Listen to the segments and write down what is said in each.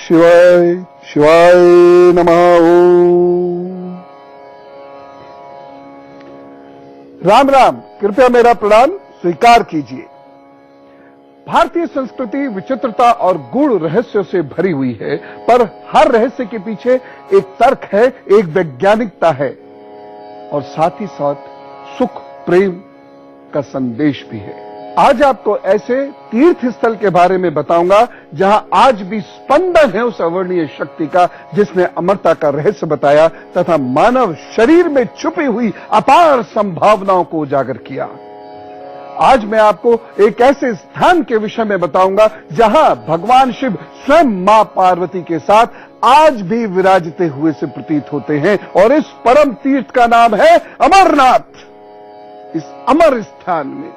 शिवाय शिवाय नमः। ओम राम राम, कृपया मेरा प्रणाम स्वीकार कीजिए। भारतीय संस्कृति विचित्रता और गूढ़ रहस्यों से भरी हुई है, पर हर रहस्य के पीछे एक तर्क है, एक वैज्ञानिकता है और साथ ही साथ सुख प्रेम का संदेश भी है। आज आपको ऐसे तीर्थ स्थल के बारे में बताऊंगा जहां आज भी स्पंदन है उस अवर्णीय शक्ति का जिसने अमरता का रहस्य बताया तथा मानव शरीर में छुपी हुई अपार संभावनाओं को उजागर किया। आज मैं आपको एक ऐसे स्थान के विषय में बताऊंगा जहां भगवान शिव स्वयं मां पार्वती के साथ आज भी विराजते हुए से प्रतीत होते हैं और इस परम तीर्थ का नाम है अमरनाथ। इस अमर स्थान में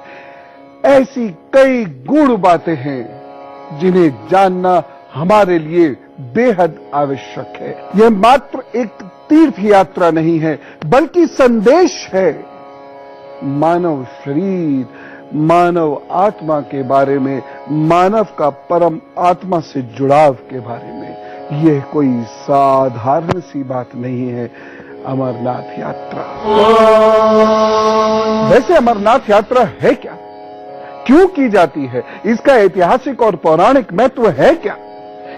ऐसी कई गूढ़ बातें हैं जिन्हें जानना हमारे लिए बेहद आवश्यक है। यह मात्र एक तीर्थ यात्रा नहीं है बल्कि संदेश है मानव शरीर, मानव आत्मा के बारे में, मानव का परम आत्मा से जुड़ाव के बारे में। यह कोई साधारण सी बात नहीं है। अमरनाथ यात्रा, वैसे अमरनाथ यात्रा है क्या, क्यों की जाती है, इसका ऐतिहासिक और पौराणिक महत्व है क्या,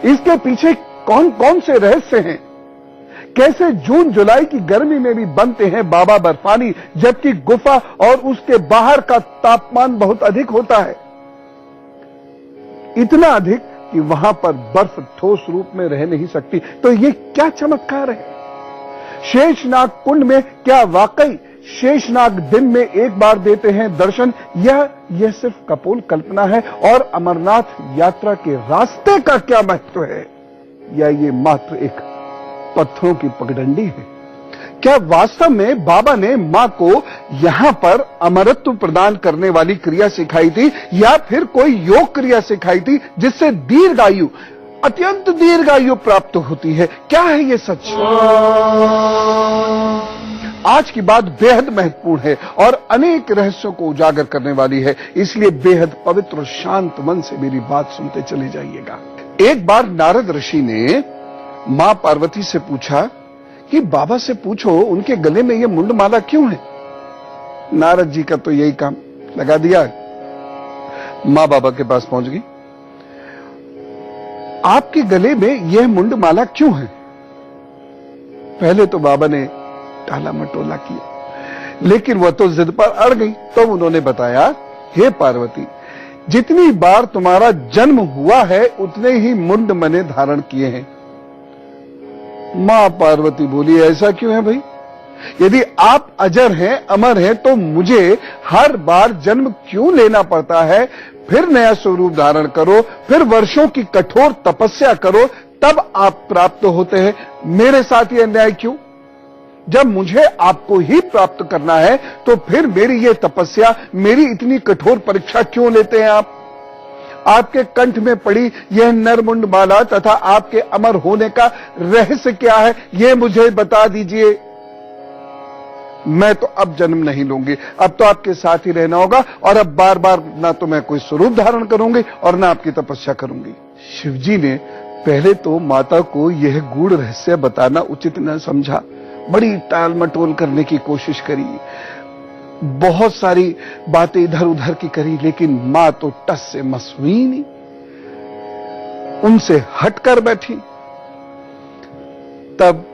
इसके पीछे कौन कौन से रहस्य हैं, कैसे जून जुलाई की गर्मी में भी बनते हैं बाबा बर्फानी जबकि गुफा और उसके बाहर का तापमान बहुत अधिक होता है, इतना अधिक कि वहां पर बर्फ ठोस रूप में रह नहीं सकती। तो ये क्या चमत्कार है। शेषनाग कुंड में क्या वाकई शेषनाग दिन में एक बार देते हैं दर्शन, यह सिर्फ कपोल कल्पना है। और अमरनाथ यात्रा के रास्ते का क्या महत्व है, या ये मात्र एक पत्थरों की पगडंडी है। क्या वास्तव में बाबा ने मां को यहां पर अमरत्व प्रदान करने वाली क्रिया सिखाई थी या फिर कोई योग क्रिया सिखाई थी जिससे दीर्घायु, अत्यंत दीर्घायु प्राप्त होती है। क्या है ये सच? आज की बात बेहद महत्वपूर्ण है और अनेक रहस्यों को उजागर करने वाली है, इसलिए बेहद पवित्र और शांत मन से मेरी बात सुनते चले जाइएगा। एक बार नारद ऋषि ने मां पार्वती से पूछा कि बाबा से पूछो उनके गले में यह मुंडमाला क्यों है। नारद जी का तो यही काम लगा दिया। मां बाबा के पास पहुंच गई, आपके गले में यह मुंडमाला क्यों है। पहले तो बाबा ने टाला मटोला किया, लेकिन वह तो जिद पर अड़ गई। तो उन्होंने बताया, हे पार्वती, जितनी बार तुम्हारा जन्म हुआ है उतने ही मुंड मैंने धारण किए हैं। मां पार्वती बोली, ऐसा क्यों है भाई? यदि आप अजर हैं, अमर हैं, तो मुझे हर बार जन्म क्यों लेना पड़ता है? फिर नया स्वरूप धारण करो, फिर वर्षों की कठोर तपस्या करो, तब आप प्राप्त होते हैं। मेरे साथ ये अन्याय क्यों? जब मुझे आपको ही प्राप्त करना है तो फिर मेरी ये तपस्या, मेरी इतनी कठोर परीक्षा क्यों लेते हैं आप? आपके कंठ में पड़ी यह नरमुंड माला तथा आपके अमर होने का रहस्य क्या है, यह मुझे बता दीजिए। मैं तो अब जन्म नहीं लूंगी, अब तो आपके साथ ही रहना होगा और अब बार बार ना तो मैं कोई स्वरूप धारण करूंगी और ना आपकी तपस्या करूंगी। शिवजी ने पहले तो माता को यह गूढ़ रहस्य बताना उचित न समझा, बड़ी टाल मटोल करने की कोशिश करी, बहुत सारी बातें इधर उधर की करी, लेकिन मां तो टस से मस हुई नहीं, उनसे हटकर बैठी। तब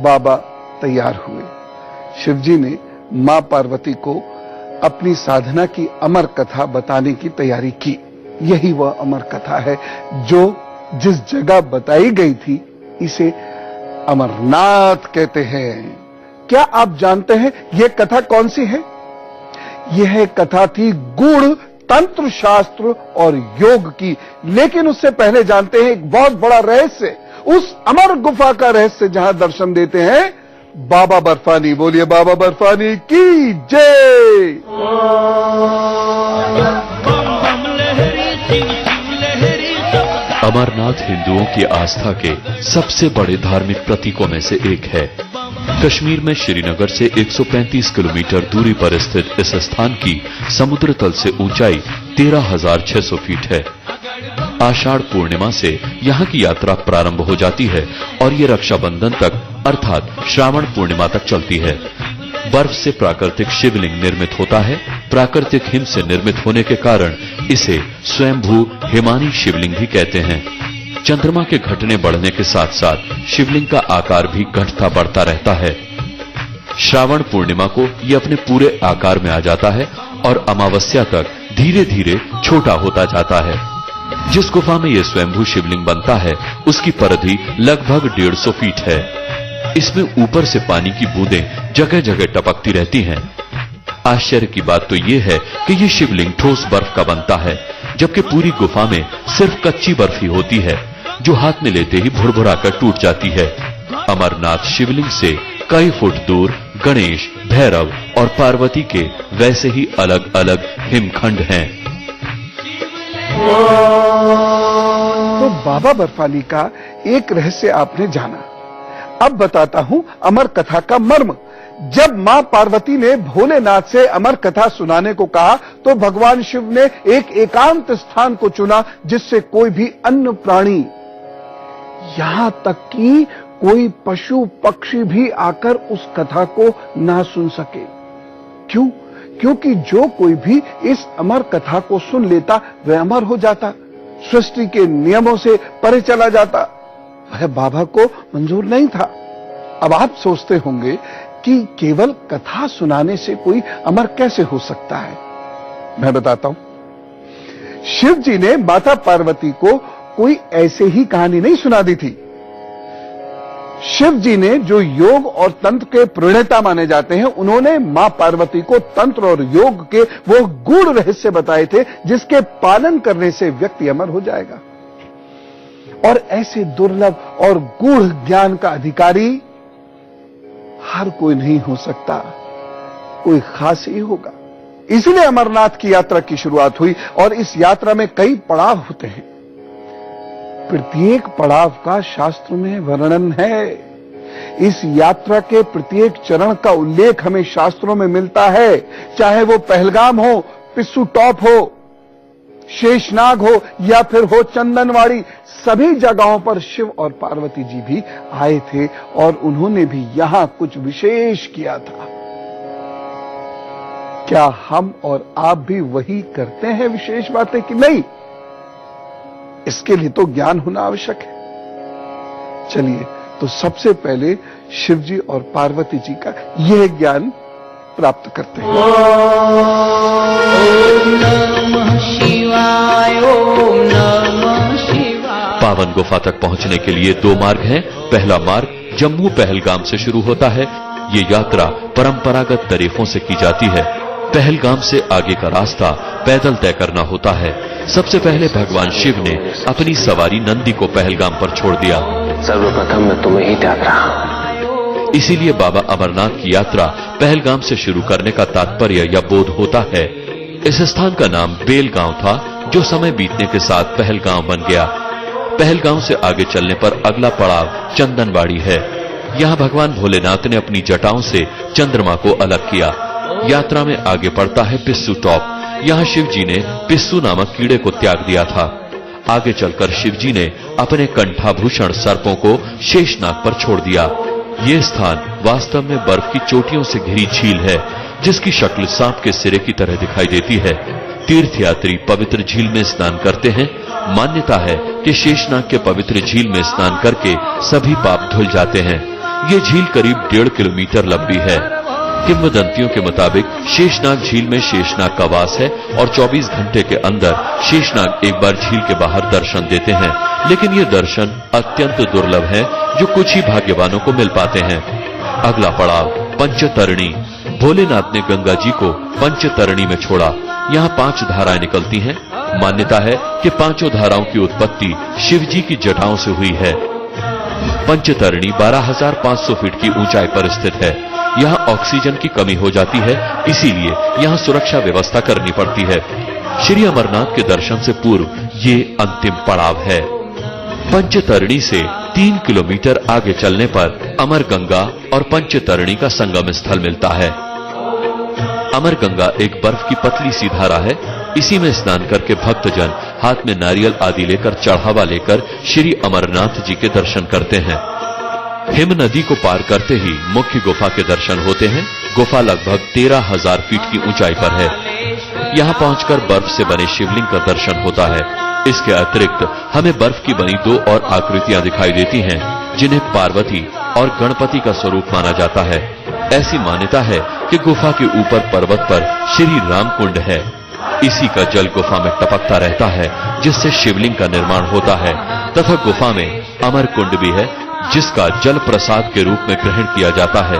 बाबा तैयार हुए। शिवजी ने मां पार्वती को अपनी साधना की अमर कथा बताने की तैयारी की। यही वह अमर कथा है जो जिस जगह बताई गई थी इसे अमरनाथ कहते हैं। क्या आप जानते हैं यह कथा कौन सी है? यह कथा थी गूढ़ तंत्र शास्त्र और योग की। लेकिन उससे पहले जानते हैं एक बहुत बड़ा रहस्य, उस अमर गुफा का रहस्य जहां दर्शन देते हैं बाबा बर्फानी। बोलिए बाबा बर्फानी की जय। अमरनाथ हिंदुओं की आस्था के सबसे बड़े धार्मिक प्रतीकों में से एक है। कश्मीर में श्रीनगर से 135 किलोमीटर दूरी पर स्थित इस स्थान की समुद्र तल से ऊंचाई 13,600 फीट है। आषाढ़ पूर्णिमा से यहाँ की यात्रा प्रारंभ हो जाती है और ये रक्षाबंधन तक अर्थात श्रावण पूर्णिमा तक चलती है। बर्फ से प्राकृतिक शिवलिंग निर्मित होता है। प्राकृतिक हिम से निर्मित होने के कारण इसे स्वयंभू हिमानी शिवलिंग भी कहते हैं। चंद्रमा के घटने बढ़ने के साथ साथ शिवलिंग का आकार भी घटता बढ़ता रहता है। श्रावण पूर्णिमा को ये अपने पूरे आकार में आ जाता है और अमावस्या तक धीरे धीरे छोटा होता जाता है। जिस गुफा में यह स्वयंभू शिवलिंग बनता है उसकी परिधि लगभग 150 फीट है। इसमें ऊपर से पानी की बूंदें जगह जगह टपकती रहती हैं। आश्चर्य की बात तो यह है कि यह शिवलिंग ठोस बर्फ का बनता है, जबकि पूरी गुफा में सिर्फ कच्ची बर्फ ही होती है जो हाथ में लेते ही भुरभुराकर टूट जाती है। अमरनाथ शिवलिंग से कई फुट दूर गणेश, भैरव और पार्वती के वैसे ही अलग अलग हिमखंड हैं। तो बाबा बर्फानी का एक रहस्य आपने जाना। अब बताता हूं अमर कथा का मर्म। जब मां पार्वती ने भोलेनाथ से अमर कथा सुनाने को कहा तो भगवान शिव ने एक एकांत स्थान को चुना जिससे कोई भी अन्य प्राणी, यहां तक कि कोई पशु पक्षी भी आकर उस कथा को ना सुन सके। क्यों? क्योंकि जो कोई भी इस अमर कथा को सुन लेता वह अमर हो जाता, सृष्टि के नियमों से परे चला जाता। वह बाबा को मंजूर नहीं था। अब आप सोचते होंगे कि केवल कथा सुनाने से कोई अमर कैसे हो सकता है। मैं बताता हूं। शिव जी ने माता पार्वती को कोई ऐसे ही कहानी नहीं सुना दी थी। शिव जी ने जो योग और तंत्र के प्रणेता माने जाते हैं, उन्होंने मां पार्वती को तंत्र और योग के वो गूढ़ रहस्य बताए थे जिसके पालन करने से व्यक्ति अमर हो जाएगा। और ऐसे दुर्लभ और गूढ़ ज्ञान का अधिकारी हर कोई नहीं हो सकता, कोई खास ही होगा। इसलिए अमरनाथ की यात्रा की शुरुआत हुई और इस यात्रा में कई पड़ाव होते हैं। प्रत्येक पड़ाव का शास्त्र में वर्णन है। इस यात्रा के प्रत्येक चरण का उल्लेख हमें शास्त्रों में मिलता है, चाहे वो पहलगाम हो, पिस्सू टॉप हो, शेषनाग हो या फिर हो चंदनवाड़ी। सभी जगहों पर शिव और पार्वती जी भी आए थे और उन्होंने भी यहां कुछ विशेष किया था। क्या हम और आप भी वही करते हैं विशेष बातें कि नहीं? इसके लिए तो ज्ञान होना आवश्यक है। चलिए तो सबसे पहले शिव जी और पार्वती जी का यह ज्ञान प्राप्त करते हैं। ओम नमः शिवाय, ओम नमः शिवाय। पावन गुफा तक पहुंचने के लिए 2 मार्ग हैं। पहला मार्ग जम्मू पहलगाम से शुरू होता है। ये यात्रा परंपरागत तरीकों से की जाती है। पहलगाम से आगे का रास्ता पैदल तय करना होता है। सबसे पहले भगवान शिव ने अपनी सवारी नंदी को पहलगाम पर छोड़ दिया। सर्वप्रथम मैं तुम्हें ही त्याग रहा हूं। इसीलिए बाबा अमरनाथ की यात्रा पहलगाम से शुरू करने का तात्पर्य या बोध होता है। इस स्थान का नाम बेलगांव था, जो समय बीतने के साथ पहलगांव बन गया। पहलगांव से आगे चलने पर अगला पड़ाव चंदनवाड़ी है। यहाँ भगवान भोलेनाथ ने अपनी जटाओं से चंद्रमा को अलग किया। यात्रा में आगे बढ़ता है पिस्सू टॉप। यहाँ शिव जी ने पिस्सू नामक कीड़े को त्याग दिया था। आगे चलकर शिव जी ने अपने कंठाभूषण सर्पों को शेषनाग पर छोड़ दिया। ये स्थान वास्तव में बर्फ की चोटियों से घिरी झील है, जिसकी शक्ल सांप के सिरे की तरह दिखाई देती है। तीर्थयात्री पवित्र झील में स्नान करते हैं। मान्यता है कि शेषनाग के पवित्र झील में स्नान करके सभी पाप धुल जाते हैं। ये झील करीब 1.5 किलोमीटर लंबी है। किंवदंतियों के मुताबिक शेषनाग झील में शेषनाग का वास है और 24 घंटे के अंदर शेषनाग एक बार झील के बाहर दर्शन देते हैं। लेकिन ये दर्शन अत्यंत दुर्लभ है, जो कुछ ही भाग्यवानों को मिल पाते हैं। अगला पड़ाव पंचतरणी। भोलेनाथ ने गंगा जी को पंचतरणी में छोड़ा। यहाँ 5 धाराएं निकलती हैं। मान्यता है कि 5 धाराओं की उत्पत्ति शिव जी की जटाओं से हुई है। पंचतरणी 12,500 फीट की ऊंचाई पर स्थित है। यहाँ ऑक्सीजन की कमी हो जाती है, इसीलिए यहाँ सुरक्षा व्यवस्था करनी पड़ती है। श्री अमरनाथ के दर्शन से पूर्व ये अंतिम पड़ाव है। पंचतरणी से 3 किलोमीटर आगे चलने पर अमर गंगा और पंचतरणी का संगम स्थल मिलता है। अमर गंगा एक बर्फ की पतली सी धारा है। इसी में स्नान करके भक्तजन हाथ में नारियल आदि लेकर चढ़ावा लेकर श्री अमरनाथ जी के दर्शन करते हैं। हिम नदी को पार करते ही मुख्य गुफा के दर्शन होते हैं। गुफा लगभग 13,000 फीट की ऊंचाई पर है। यहां पहुंचकर बर्फ से बने शिवलिंग का दर्शन होता है। इसके अतिरिक्त हमें बर्फ की बनी 2 और आकृतियां दिखाई देती हैं, जिन्हें पार्वती और गणपति का स्वरूप माना जाता है। ऐसी मान्यता है कि गुफा के ऊपर पर्वत पर श्री राम कुंड है। इसी का जल गुफा में टपकता रहता है, जिससे शिवलिंग का निर्माण होता है, तथा गुफा में अमर कुंड भी है, जिसका जल प्रसाद के रूप में ग्रहण किया जाता है।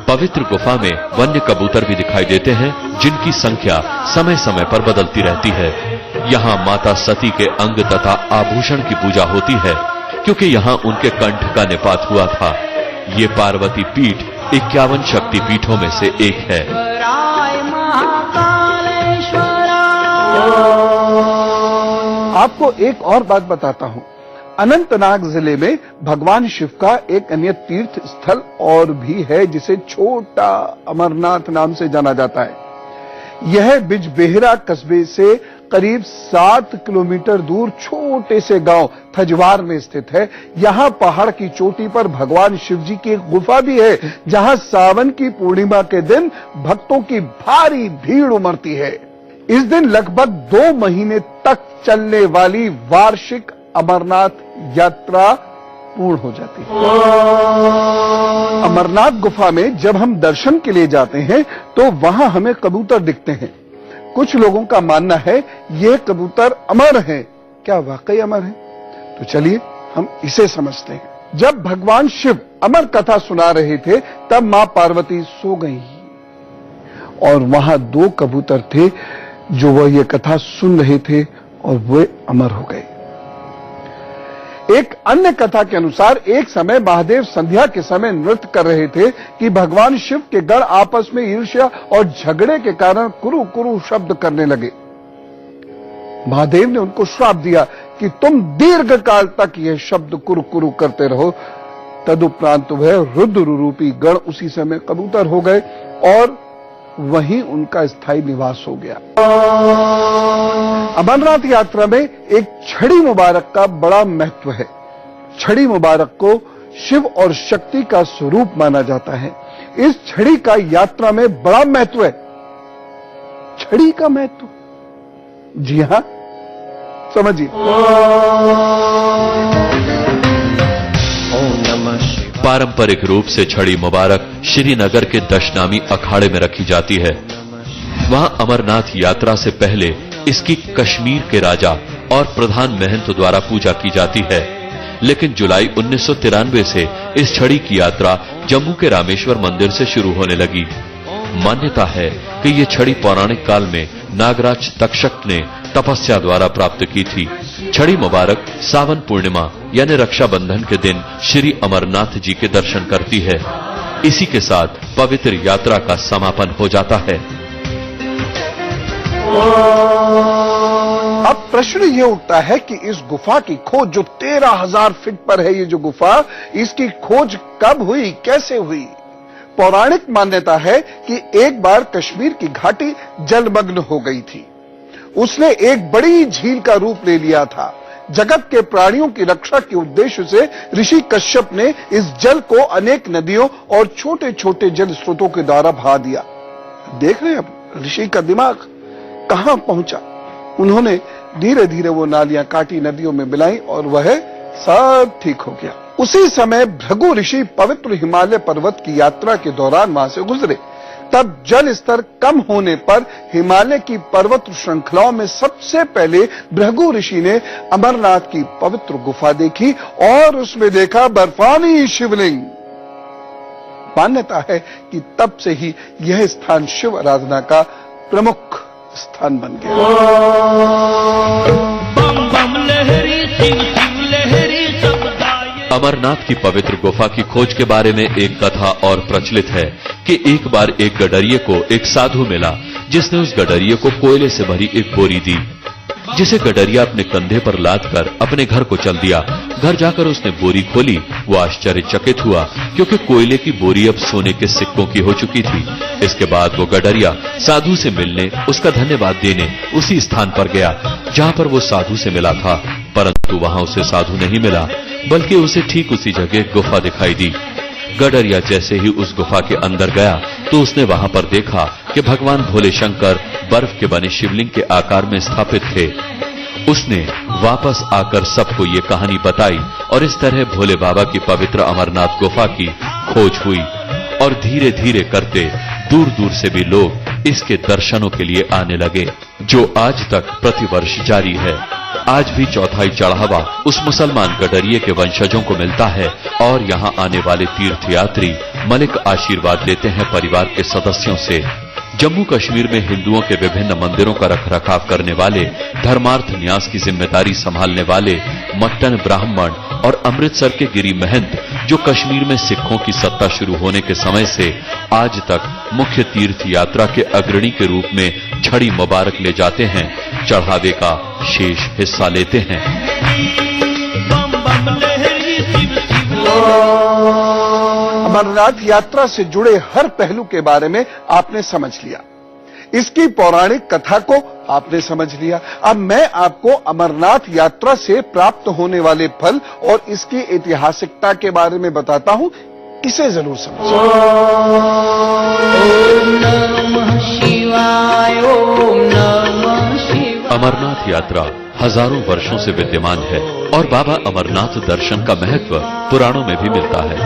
पवित्र गुफा में वन्य कबूतर भी दिखाई देते हैं, जिनकी संख्या समय समय पर बदलती रहती है। यहाँ माता सती के अंग तथा आभूषण की पूजा होती है, क्योंकि यहाँ उनके कंठ का निपात हुआ था। ये पार्वती पीठ 51 शक्ति पीठों में से एक है। आपको एक और बात बताता हूं। अनंतनाग जिले में भगवान शिव का एक अन्य तीर्थ स्थल और भी है, जिसे छोटा अमरनाथ नाम से जाना जाता है। यह बिजबेहरा कस्बे से करीब 7 किलोमीटर दूर छोटे से गांव थजवार में स्थित है। यहां पहाड़ की चोटी पर भगवान शिव जी की एक गुफा भी है, जहां सावन की पूर्णिमा के दिन भक्तों की भारी भीड़ उमड़ती है। इस दिन लगभग 2 महीने तक चलने वाली वार्षिक अमरनाथ यात्रा पूर्ण हो जाती है। अमरनाथ गुफा में जब हम दर्शन के लिए जाते हैं तो वहां हमें कबूतर दिखते हैं। कुछ लोगों का मानना है ये कबूतर अमर हैं। क्या वाकई अमर हैं? तो चलिए हम इसे समझते हैं। जब भगवान शिव अमर कथा सुना रहे थे तब मां पार्वती सो गई और वहां 2 कबूतर थे जो वह ये कथा सुन रहे थे और वे अमर हो गए। एक अन्य कथा के अनुसार एक समय महादेव संध्या के समय नृत्य कर रहे थे कि भगवान शिव के गण आपस में ईर्ष्या और झगड़े के कारण कुरु कुरु शब्द करने लगे। महादेव ने उनको श्राप दिया कि तुम दीर्घ काल तक यह शब्द कुरु कुरु करते रहो। तदुपरांत वह रुद्र रूपी गण उसी समय कबूतर हो गए और वहीं उनका स्थायी निवास हो गया। अमरनाथ यात्रा में एक छड़ी मुबारक का बड़ा महत्व है। छड़ी मुबारक को शिव और शक्ति का स्वरूप माना जाता है। इस छड़ी का यात्रा में बड़ा महत्व है। छड़ी का महत्व? जी हां, समझिए। पारंपरिक रूप से छड़ी मुबारक श्रीनगर के दशनामी अखाड़े में रखी जाती है। वहां अमरनाथ यात्रा से पहले इसकी कश्मीर के राजा और प्रधान महंत द्वारा पूजा की जाती है, लेकिन जुलाई 1993 से इस छड़ी की यात्रा जम्मू के रामेश्वर मंदिर से शुरू होने लगी। मान्यता है कि यह छड़ी पौराणिक काल में नागराज तक्षक ने तपस्या द्वारा प्राप्त की थी। छड़ी मुबारक सावन पूर्णिमा यानी रक्षाबंधन के दिन श्री अमरनाथ जी के दर्शन करती है। इसी के साथ पवित्र यात्रा का समापन हो जाता है। अब प्रश्न ये उठता है कि इस गुफा की खोज जो 13,000 फीट पर है, ये जो गुफा, इसकी खोज कब हुई, कैसे हुई? पौराणिक मान्यता है कि एक बार कश्मीर की घाटी जलमग्न हो गई थी। उसने एक बड़ी झील का रूप ले लिया था। जगत के प्राणियों की रक्षा के उद्देश्य से ऋषि कश्यप ने इस जल को अनेक नदियों और छोटे छोटे जल स्रोतों के द्वारा बहा दिया। देख रहे हैं अब ऋषि का दिमाग कहां पहुंचा। उन्होंने धीरे धीरे वो नालियां काटी, नदियों में मिलाई और वह सब ठीक हो गया। उसी समय भृगु ऋषि पवित्र हिमालय पर्वत की यात्रा के दौरान वहां से गुजरे। तब जल स्तर कम होने पर हिमालय की पर्वत श्रृंखलाओं में सबसे पहले भृगु ऋषि ने अमरनाथ की पवित्र गुफा देखी और उसमें देखा बर्फानी शिवलिंग। मान्यता है कि तब से ही यह स्थान शिव आराधना का प्रमुख स्थान बन गया। बम बम लहरी शिव शिव लहरी अमरनाथ की पवित्र गुफा की खोज के बारे में एक कथा और प्रचलित है कि एक बार एक गडरिये को एक साधु मिला, जिसने उस गडरिये को कोयले से भरी एक बोरी दी। जिसे गडरिया अपने कंधे पर लाद कर अपने घर को चल दिया। घर जाकर उसने बोरी खोली। वो आश्चर्यचकित हुआ क्योंकि कोयले की बोरी अब सोने के सिक्कों की हो चुकी थी। इसके बाद वो गडरिया साधु से मिलने, उसका धन्यवाद देने उसी स्थान पर गया जहां पर वो साधु से मिला था, परंतु वहां उसे साधु नहीं मिला, बल्कि उसे ठीक उसी जगह गुफा दिखाई दी। गडरिया जैसे ही उस गुफा के अंदर गया तो उसने वहां पर देखा कि भगवान भोले शंकर बर्फ के बने शिवलिंग के आकार में स्थापित थे। उसने वापस आकर सबको ये कहानी बताई और इस तरह भोले बाबा की पवित्र अमरनाथ गुफा की खोज हुई और धीरे धीरे करते दूर दूर से भी लोग इसके दर्शनों के लिए आने लगे, जो आज तक प्रतिवर्ष जारी है। आज भी चौथाई चढ़ावा उस मुसलमान गडरिये के वंशजों को मिलता है और यहाँ आने वाले तीर्थयात्री मलिक आशीर्वाद लेते हैं परिवार के सदस्यों से। जम्मू कश्मीर में हिंदुओं के विभिन्न मंदिरों का रखरखाव करने वाले, धर्मार्थ न्यास की जिम्मेदारी संभालने वाले मट्टन ब्राह्मण और अमृतसर के गिरी महंत, जो कश्मीर में सिखों की सत्ता शुरू होने के समय से आज तक मुख्य तीर्थ यात्रा के अग्रणी के रूप में छड़ी मुबारक ले जाते हैं, चढ़ावे का शेष हिस्सा लेते हैं। बम बम लहरी शिव शिव अमरनाथ यात्रा से जुड़े हर पहलू के बारे में आपने समझ लिया, इसकी पौराणिक कथा को आपने समझ लिया। अब मैं आपको अमरनाथ यात्रा से प्राप्त होने वाले फल और इसकी ऐतिहासिकता के बारे में बताता हूं, इसे जरूर समझिए। ओम नमः शिवाय, ओम नमः शिवाय। अमरनाथ यात्रा हजारों वर्षों से विद्यमान है और बाबा अमरनाथ दर्शन का महत्व पुराणों में भी मिलता है।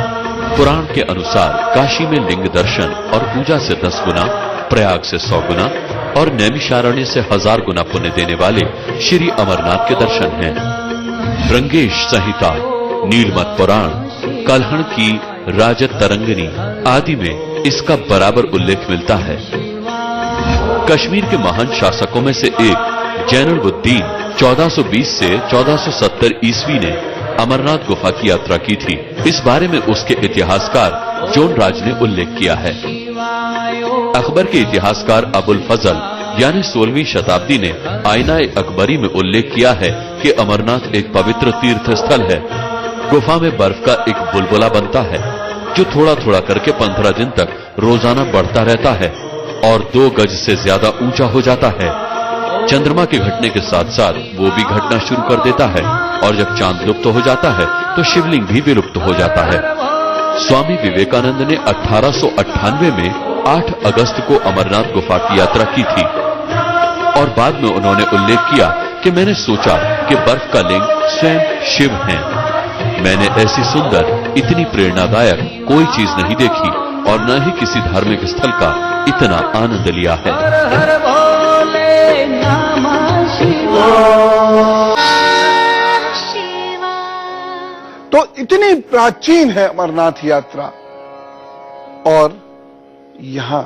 पुराण के अनुसार काशी में लिंग दर्शन और पूजा से 10 गुना, प्रयाग से 100 गुना और नैमिषारण्य से 1000 गुना पुण्य देने वाले श्री अमरनाथ के दर्शन हैं। भृंगेश संहिता, नीलमत पुराण, कल्हण की राजत तरंगिनी आदि में इसका बराबर उल्लेख मिलता है। कश्मीर के महान शासकों में से एक जैनुलब्दीन 1420 से 1470 ईस्वी ने अमरनाथ गुफा की यात्रा की थी। इस बारे में उसके इतिहासकार जोन राज ने उल्लेख किया है। अकबर के इतिहासकार अबुल फजल यानी 16वीं शताब्दी ने आईना अकबरी में उल्लेख किया है कि अमरनाथ एक पवित्र तीर्थ स्थल है। गुफा में बर्फ का एक बुलबुला बनता है जो थोड़ा थोड़ा करके 15 दिन तक रोजाना बढ़ता रहता है और 2 गज से ज्यादा ऊंचा हो जाता है। चंद्रमा के घटने के साथ साथ वो भी घटना शुरू कर देता है और जब चांद लुप्त हो जाता है तो शिवलिंग भी विलुप्त हो जाता है। स्वामी विवेकानंद ने 1898 में 8 अगस्त को अमरनाथ गुफा की यात्रा की थी और बाद में उन्होंने उल्लेख किया कि मैंने सोचा कि बर्फ का लिंग स्वयं शिव हैं। मैंने ऐसी सुंदर, इतनी प्रेरणादायक कोई चीज नहीं देखी और न ही किसी धार्मिक स्थल का इतना आनंद लिया है। हर भोले नमः शिवाय। तो इतनी प्राचीन है अमरनाथ यात्रा और यहां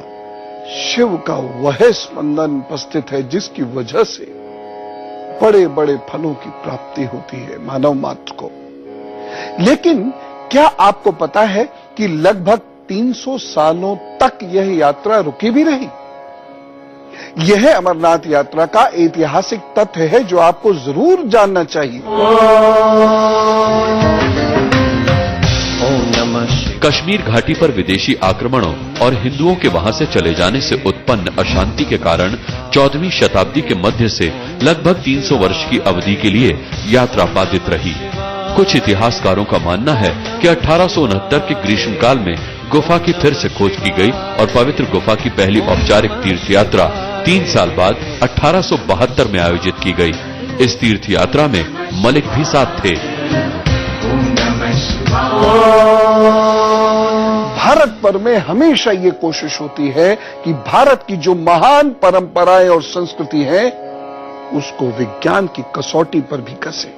शिव का वह स्पंदन उपस्थित है जिसकी वजह से बड़े बड़े फलों की प्राप्ति होती है मानव मात्र को। लेकिन क्या आपको पता है कि लगभग 300 सालों तक यह यात्रा रुकी भी रही? यह अमरनाथ यात्रा का ऐतिहासिक तथ्य है जो आपको जरूर जानना चाहिए। कश्मीर घाटी पर विदेशी आक्रमणों और हिंदुओं के वहां से चले जाने से उत्पन्न अशांति के कारण 14वीं शताब्दी के मध्य से लगभग 300 वर्ष की अवधि के लिए यात्रा बाधित रही। कुछ इतिहासकारों का मानना है कि 1869 के ग्रीष्मकाल में गुफा की फिर से खोज की गई और पवित्र गुफा की पहली औपचारिक तीर्थ यात्रा 3 साल बाद 1872 में आयोजित की गई। इस तीर्थ यात्रा में मलिक भी साथ थे। भारत पर में हमेशा ये कोशिश होती है कि भारत की जो महान परंपराएं और संस्कृति है उसको विज्ञान की कसौटी पर भी कसे।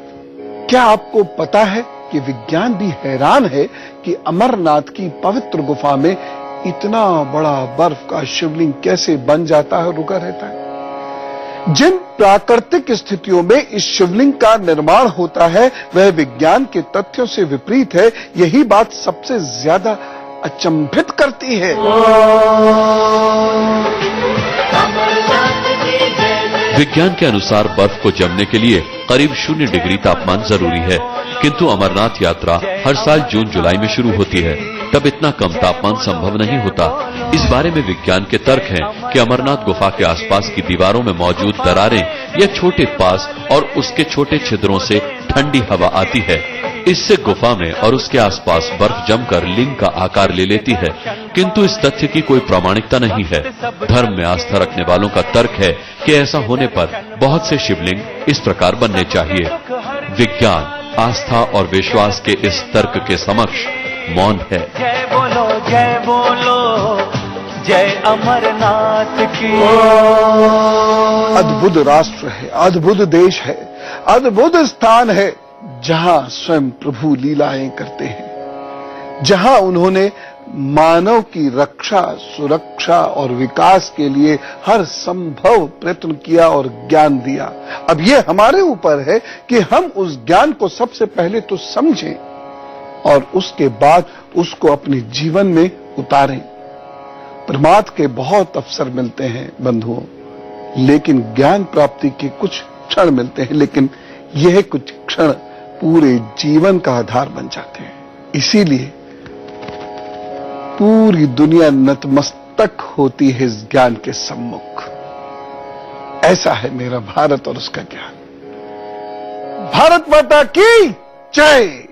क्या आपको पता है कि विज्ञान भी हैरान है कि अमरनाथ की पवित्र गुफा में इतना बड़ा बर्फ का शिवलिंग कैसे बन जाता है और रुका रहता है? जिन प्राकृतिक स्थितियों में इस शिवलिंग का निर्माण होता है वह विज्ञान के तथ्यों से विपरीत है। यही बात सबसे ज्यादा अचंभित करती है। अमरनाथ की जय जय विज्ञान के अनुसार बर्फ को जमने के लिए करीब 0 डिग्री तापमान जरूरी है, किंतु अमरनाथ यात्रा हर साल जून जुलाई में शुरू होती है, तब इतना कम तापमान संभव नहीं होता। इस बारे में विज्ञान के तर्क हैं कि अमरनाथ गुफा के आसपास की दीवारों में मौजूद दरारें या छोटे पास और उसके छोटे छिद्रों से ठंडी हवा आती है। इससे गुफा में और उसके आसपास बर्फ जमकर लिंग का आकार ले लेती है, किंतु इस तथ्य की कोई प्रामाणिकता नहीं है। धर्म में आस्था रखने वालों का तर्क है कि ऐसा होने पर बहुत से शिवलिंग इस प्रकार बनने चाहिए। विज्ञान, आस्था और विश्वास के इस तर्क के समक्ष मौन है। जय बोलो जय अमरनाथ की। अद्भुत राष्ट्र है, अद्भुत देश है, अद्भुत स्थान है जहां स्वयं प्रभु लीलाएं करते हैं, जहां उन्होंने मानव की रक्षा, सुरक्षा और विकास के लिए हर संभव प्रयत्न किया और ज्ञान दिया। अब यह हमारे ऊपर है कि हम उस ज्ञान को सबसे पहले तो समझें और उसके बाद उसको अपने जीवन में उतारें। प्रमाद के बहुत अवसर मिलते हैं बंधुओं, लेकिन ज्ञान प्राप्ति के कुछ क्षण मिलते हैं, लेकिन यह कुछ क्षण पूरे जीवन का आधार बन जाते हैं। इसीलिए पूरी दुनिया नतमस्तक होती है इस ज्ञान के सम्मुख। ऐसा है मेरा भारत और उसका ज्ञान। भारत माता की जय।